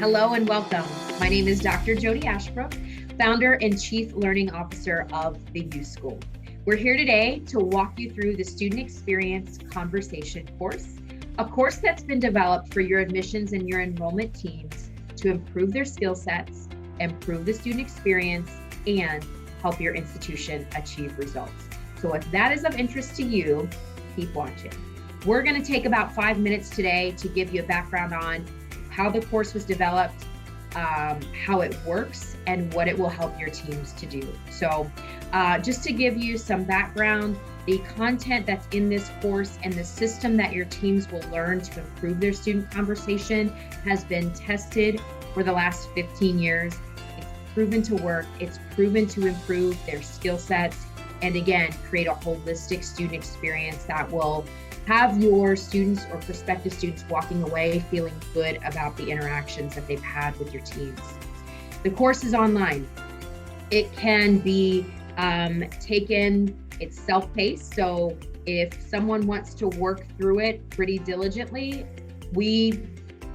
Hello and welcome. My name is Dr. Jody Ashbrook, founder and chief learning officer of the U School. We're here today to walk you through the Student Experience Conversation course, a course that's been developed for your admissions and your enrollment teams to improve their skill sets, improve the student experience, and help your institution achieve results. So if that is of interest to you, keep watching. We're going to take about 5 minutes today to give you a background on how the course was developed, how it works, and what it will help your teams to do. So just to give you some background, the content that's in this course and the system that your teams will learn to improve their student conversation has been tested for the last 15 years. It's proven to work, it's proven to improve their skill sets, and again, create a holistic student experience that will have your students or prospective students walking away feeling good about the interactions that they've had with your teams. The course is online. It can be taken, it's self-paced, so if someone wants to work through it pretty diligently, we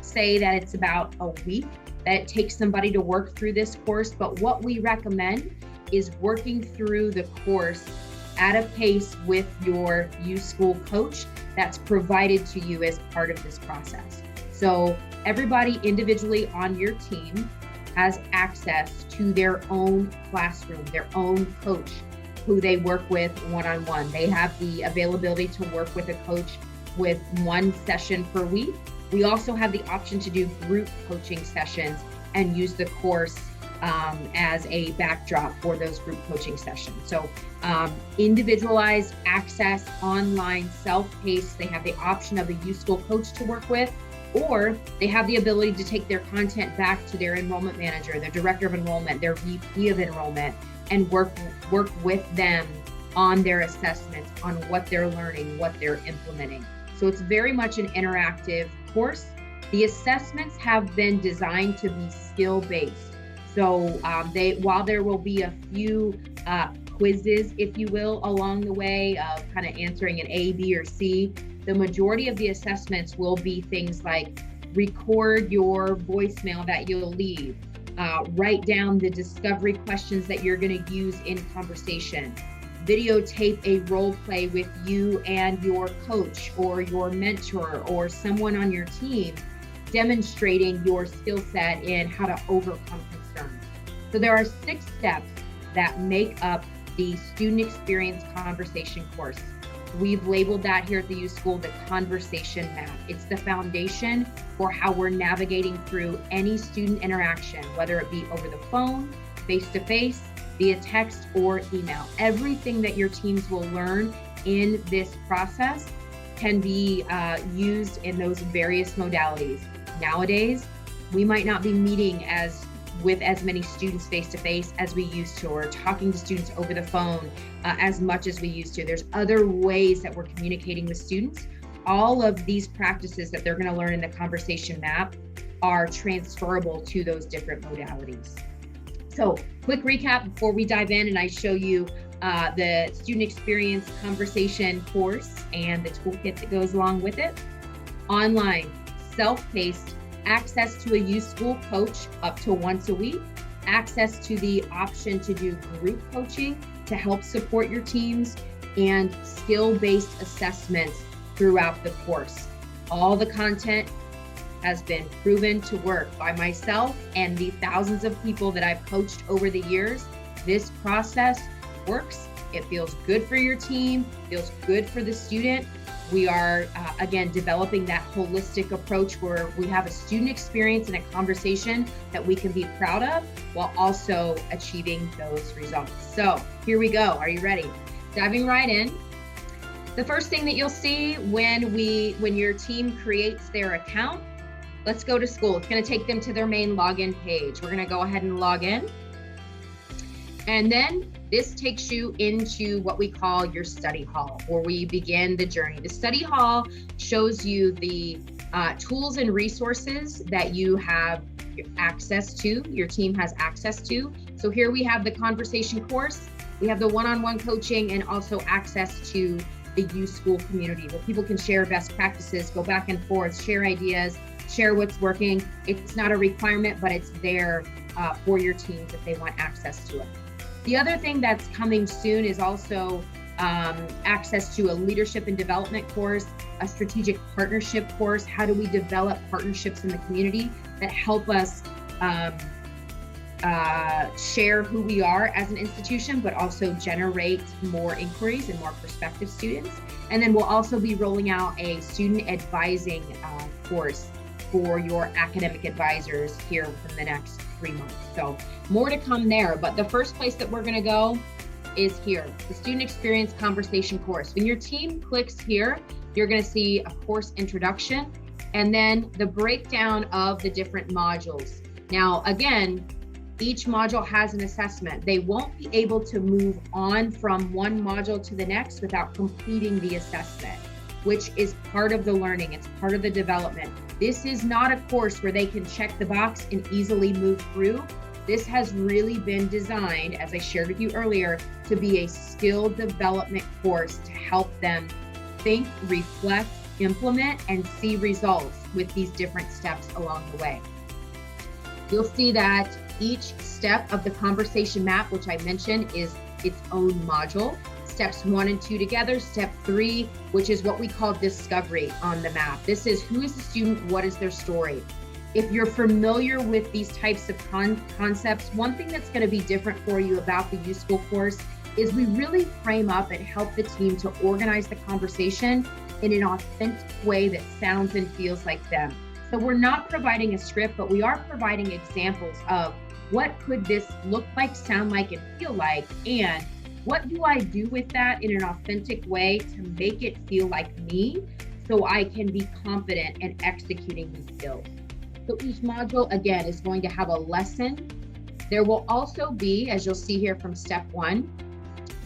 say that it's about a week that it takes somebody to work through this course, but what we recommend is working through the course at a pace with your U School coach that's provided to you as part of this process. So everybody individually on your team has access to their own classroom, their own coach who they work with one-on-one. They have the availability to work with a coach with one session per week. We also have the option to do group coaching sessions and use the course as a backdrop for those group coaching sessions. So individualized access, online, self-paced. They have the option of a U School coach to work with, or they have the ability to take their content back to their enrollment manager, their director of enrollment, their VP of enrollment, and work with them on their assessments, on what they're learning, what they're implementing. So it's very much an interactive course. The assessments have been designed to be skill-based. So while there will be a few quizzes, if you will, along the way of kind of answering an A, B, or C, the majority of the assessments will be things like record your voicemail that you'll leave, write down the discovery questions that you're going to use in conversation, videotape a role play with you and your coach or your mentor or someone on your team demonstrating your skill set in how to overcome concerns. So there are 6 steps that make up the Student Experience Conversation course. We've labeled that here at the U School the conversation map. It's the foundation for how we're navigating through any student interaction, whether it be over the phone, face-to-face, via text, or email. Everything that your teams will learn in this process can be used in those various modalities. Nowadays, we might not be meeting with as many students face-to-face as we used to, or talking to students over the phone as much as we used to. There's other ways that we're communicating with students. All of these practices that they're going to learn in the conversation map are transferable to those different modalities. So quick recap before we dive in and I show you the Student Experience Conversation course and the toolkit that goes along with it. Online, self-paced, access to a U School coach up to once a week, access to the option to do group coaching to help support your teams, and skill-based assessments throughout the course. All the content has been proven to work by myself and the thousands of people that I've coached over the years. This process works. It feels good for your team, feels good for the student. We are, again, developing that holistic approach where we have a student experience and a conversation that we can be proud of while also achieving those results. So here we go. Are you ready? Diving right in. The first thing that you'll see when your team creates their account, let's go to school. It's going to take them to their main login page. We're going to go ahead and log in. And then this takes you into what we call your study hall, where we begin the journey. The study hall shows you the tools and resources that you have access to, your team has access to. So here we have the conversation course, we have the one-on-one coaching, and also access to the U School community where people can share best practices, go back and forth, share ideas, share what's working. It's not a requirement, but it's there for your teams if they want access to it. The other thing that's coming soon is also access to a leadership and development course, a strategic partnership course. How do we develop partnerships in the community that help us share who we are as an institution, but also generate more inquiries and more prospective students. And then we'll also be rolling out a student advising course for your academic advisors here within the next 3 months. So more to come there, but the first place that we're gonna go is here, the Student Experience Conversation course. When your team clicks here, you're gonna see a course introduction and then the breakdown of the different modules. Now, again, each module has an assessment. They won't be able to move on from one module to the next without completing the assessment, which is part of the learning. It's part of the development. This is not a course where they can check the box and easily move through. This has really been designed, as I shared with you earlier, to be a skill development course to help them think, reflect, implement, and see results with these different steps along the way. You'll see that each step of the conversation map, which I mentioned, is its own module. Steps 1 and 2 together. Step 3, which is what we call discovery on the map. This is who is the student, what is their story. If you're familiar with these types of concepts, one thing that's going to be different for you about the U-School course is we really frame up and help the team to organize the conversation in an authentic way that sounds and feels like them. So we're not providing a script, but we are providing examples of what could this look like, sound like, and feel like, and what do I do with that in an authentic way to make it feel like me so I can be confident in executing these skills. So each module, again, is going to have a lesson. There will also be, as you'll see here from step 1,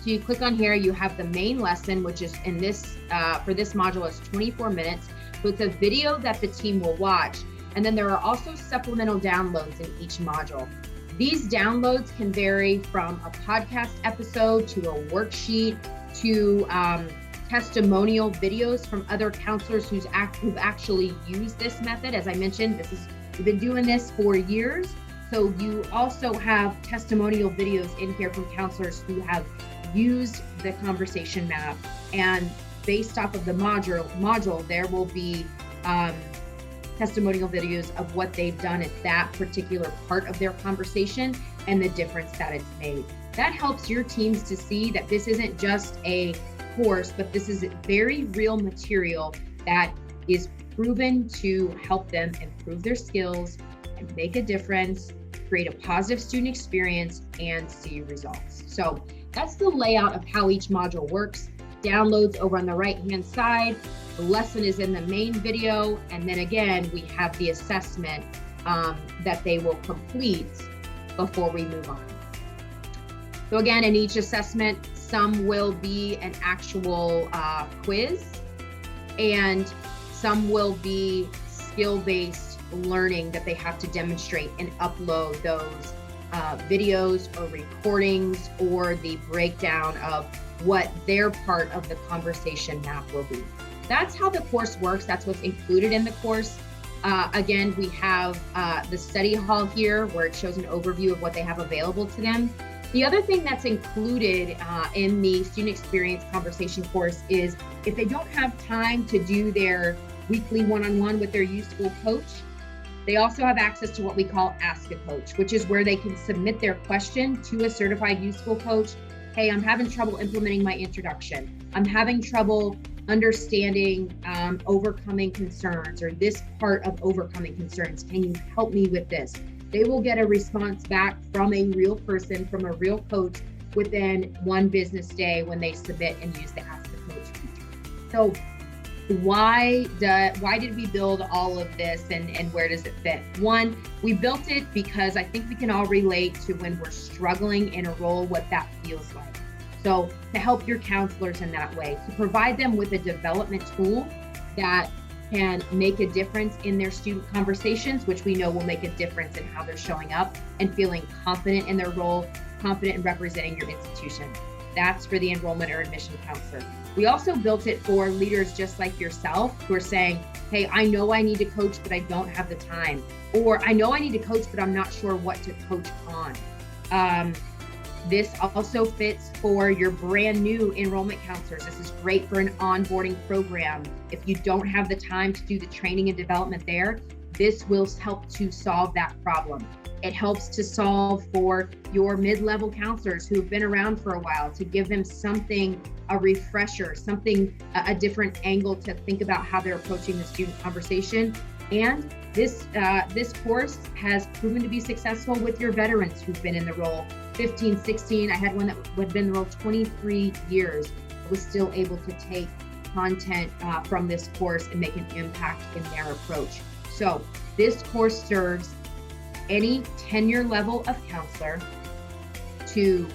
so you click on here, you have the main lesson, which is in this, for this module is 24 minutes. So it's a video that the team will watch. And then there are also supplemental downloads in each module. These downloads can vary from a podcast episode to a worksheet to testimonial videos from other counselors who've actually used this method. As I mentioned, we've been doing this for years. So you also have testimonial videos in here from counselors who have used the conversation map, and based off of the module, there will be testimonial videos of what they've done at that particular part of their conversation and the difference that it's made. That helps your teams to see that this isn't just a course, but this is very real material that is proven to help them improve their skills and make a difference, create a positive student experience, and see results. So that's the layout of how each module works. Downloads over on the right-hand side. The lesson is in the main video. And then again, we have the assessment that they will complete before we move on. So again, in each assessment, some will be an actual quiz, and some will be skill-based learning that they have to demonstrate and upload those videos or recordings or the breakdown of what their part of the conversation map will be. That's how the course works. That's what's included in the course. Again, we have the study hall here where it shows an overview of what they have available to them. The other thing that's included in the student experience conversation course is if they don't have time to do their weekly one-on-one with their U-School coach, they also have access to what we call Ask a Coach, which is where they can submit their question to a certified U-School coach. Hey, I'm having trouble implementing my introduction. I'm having trouble understanding overcoming concerns, or this part of overcoming concerns. Can you help me with this? They will get a response back from a real person, from a real coach within 1 business day when they submit and use the Ask a Coach feature. So why did we build all of this, and where does it fit? One, we built it because I think we can all relate to when we're struggling in a role, what that feels like. So to help your counselors in that way, to provide them with a development tool that can make a difference in their student conversations, which we know will make a difference in how they're showing up and feeling confident in their role, confident in representing your institution. That's for the enrollment or admission counselor. We also built it for leaders just like yourself who are saying, hey, I know I need to coach, but I don't have the time. Or I know I need to coach, but I'm not sure what to coach on. This also fits for your brand new enrollment counselors. This is great for an onboarding program. If you don't have the time to do the training and development there, this will help to solve that problem. It helps to solve for your mid-level counselors who have been around for a while, to give them something, a refresher, something, a different angle to think about how they're approaching the student conversation. And this course has proven to be successful with your veterans who've been in the role 15, 16. I had one that had been in the role 23 years, was still able to take content from this course and make an impact in their approach. So this course serves any tenure level of counselor to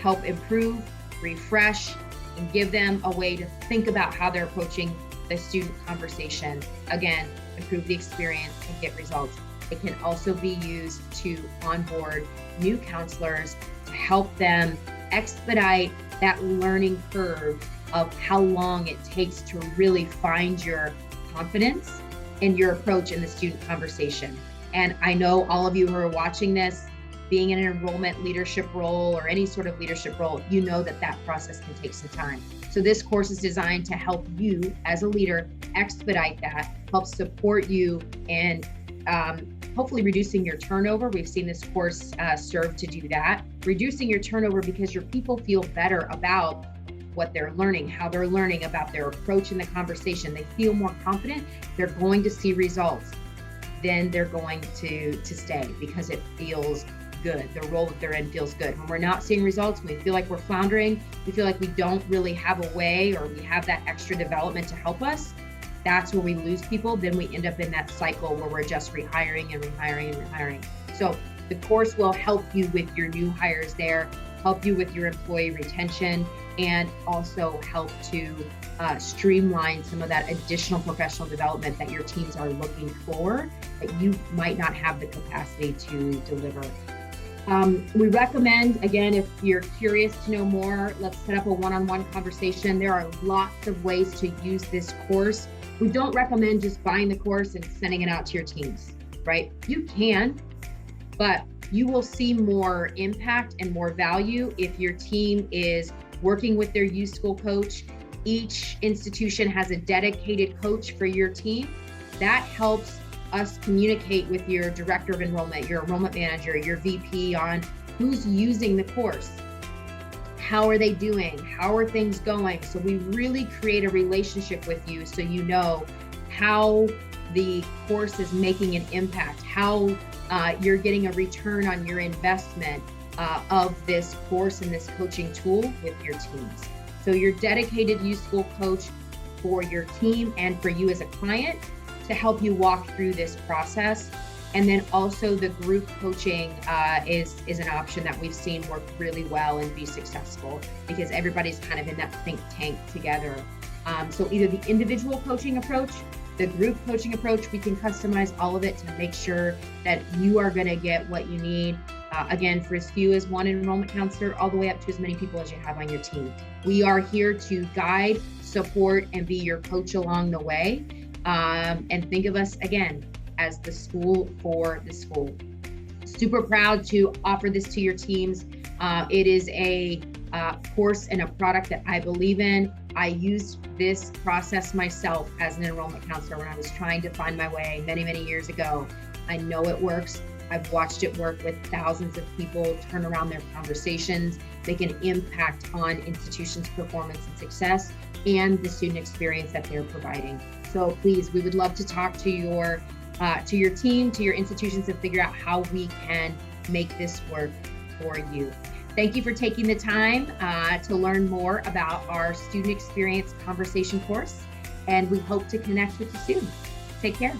help improve, refresh, and give them a way to think about how they're approaching the student conversation. Again, improve the experience and get results. It can also be used to onboard new counselors to help them expedite that learning curve of how long it takes to really find your confidence in your approach in the student conversation. And I know all of you who are watching this, being in an enrollment leadership role or any sort of leadership role, you know that that process can take some time. So this course is designed to help you as a leader expedite that, help support you in hopefully reducing your turnover. We've seen this course serve to do that. Reducing your turnover because your people feel better about what they're learning, how they're learning, about their approach in the conversation. They feel more confident. They're going to see results. Then they're going to stay because it feels good. The role that they're in feels good. When we're not seeing results, we feel like we're floundering, we feel like we don't really have a way, or we have that extra development to help us, that's where we lose people. Then we end up in that cycle where we're just rehiring and rehiring and rehiring. So the course will help you with your new hires there, help you with your employee retention, and also help to streamline some of that additional professional development that your teams are looking for that you might not have the capacity to deliver. We recommend, again, if you're curious to know more, let's set up a one-on-one conversation. There are lots of ways to use this course. We don't recommend just buying the course and sending it out to your teams, right? You can, but you will see more impact and more value if your team is working with their youth school coach. Each institution has a dedicated coach for your team. That helps us communicate with your director of enrollment, your enrollment manager, your VP on who's using the course. How are they doing? How are things going? So we really create a relationship with you so you know how the course is making an impact, how you're getting a return on your investment of this course and this coaching tool with your teams. So your dedicated youth school coach for your team and for you as a client to help you walk through this process. And then also the group coaching is an option that we've seen work really well and be successful because everybody's kind of in that think tank together. So either the individual coaching approach, the group coaching approach, we can customize all of it to make sure that you are gonna get what you need. Again, for as few as one enrollment counselor, all the way up to as many people as you have on your team. We are here to guide, support, and be your coach along the way. And think of us, again, as the school for the school. Super proud to offer this to your teams. It is a course and a product that I believe in. I used this process myself as an enrollment counselor when I was trying to find my way many, many years ago. I know it works. I've watched it work with thousands of people, turn around their conversations, make an impact on institutions' performance and success, and the student experience that they're providing. So please, we would love to talk to your team, to your institutions, and figure out how we can make this work for you. Thank you for taking the time to learn more about our student experience conversation course, and we hope to connect with you soon. Take care.